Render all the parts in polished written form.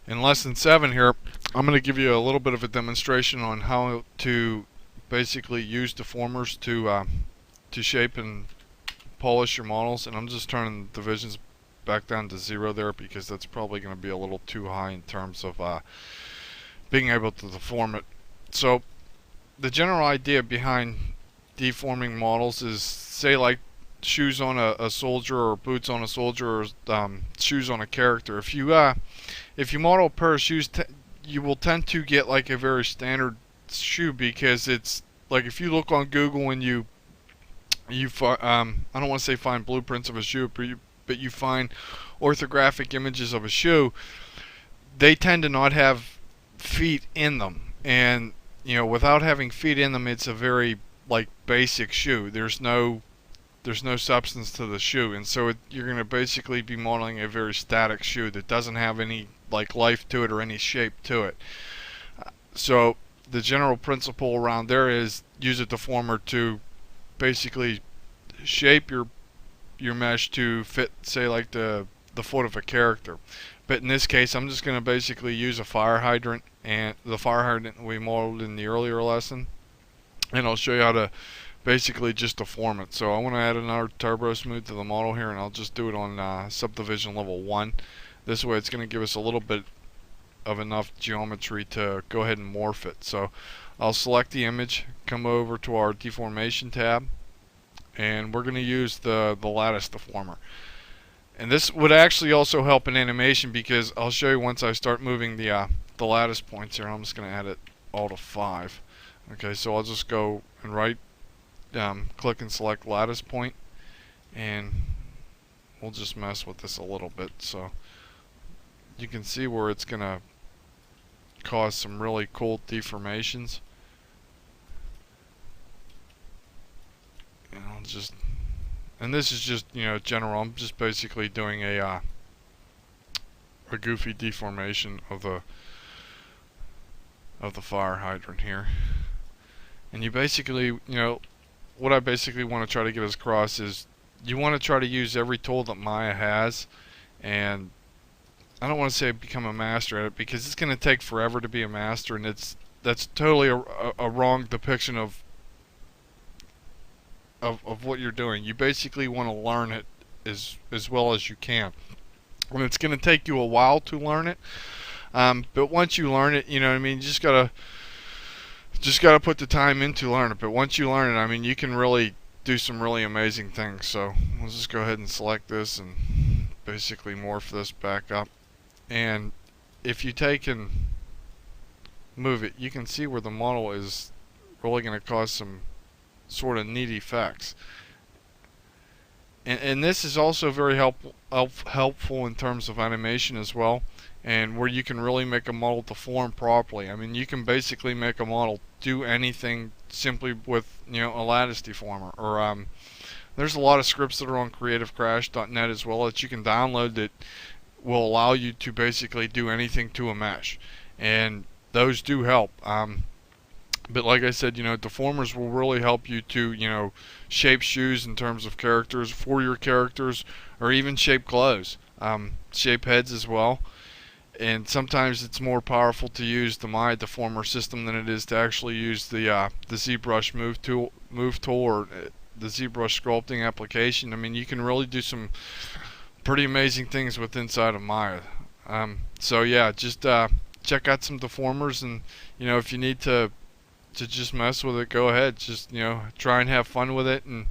In lesson 7 here, I'm going to give you a little bit of a demonstration on how to basically use deformers to shape and polish your models. And I'm just turning the divisions back down to 0 there because that's probably going to be a little too high in terms of being able to deform it. So the general idea behind deforming models is, say, like shoes on a soldier, or boots on a soldier, or shoes on a character. If you model a pair of shoes, you will tend to get like a very standard shoe, because it's like, if you look on Google and you I don't want to say find blueprints of a shoe, but you find orthographic images of a shoe, they tend to not have feet in them. And without having feet in them, it's a very like basic shoe. There's no substance to the shoe, and so you're going to basically be modeling a very static shoe that doesn't have any like life to it or any shape to it. So the general principle around there is use a deformer to basically shape your mesh to fit, say, like the foot of a character. But in this case, I'm just going to basically use a fire hydrant, and the fire hydrant we modeled in the earlier lesson, and I'll show you how to basically just deform it. So I want to add another turbo smooth to the model here, and I'll just do it on subdivision level 1. This way it's going to give us a little bit of enough geometry to go ahead and morph it. So I'll select the image, come over to our deformation tab, and we're going to use the lattice deformer. And this would actually also help in animation, because I'll show you once I start moving the lattice points here. I'm just going to add it all to 5. Okay, so I'll just go and click and select lattice point, and we'll just mess with this a little bit so you can see where it's going to cause some really cool deformations. And this is just general. I'm just basically doing a goofy deformation of the fire hydrant here. And you basically, what I basically want to try to get across is, you want to try to use every tool that Maya has. And I don't want to say become a master at it, because it's going to take forever to be a master, and that's totally a wrong depiction of what you're doing. You basically want to learn it as well as you can. And it's going to take you a while to learn it. But once you learn it, you just gotta put the time in to learn it. But once you learn it, you can really do some really amazing things. So let's just go ahead and select this and basically morph this back up. And if you take and move it, you can see where the model is really going to cause some sort of neat effects. And this is also very helpful in terms of animation as well, and where you can really make a model deform properly. You can basically make a model do anything simply with a lattice deformer. Or there's a lot of scripts that are on creativecrash.net as well that you can download that will allow you to basically do anything to a mesh, and those do help. But like I said, deformers will really help you to, shape shoes in terms of characters for your characters, or even shape clothes, shape heads as well. And sometimes it's more powerful to use the Maya deformer system than it is to actually use the ZBrush move tool, or the ZBrush sculpting application. You can really do some pretty amazing things with inside of Maya. So yeah, just check out some deformers, and if you need to just mess with it, go ahead. Just try and have fun with it, and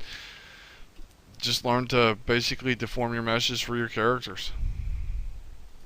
just learn to basically deform your meshes for your characters.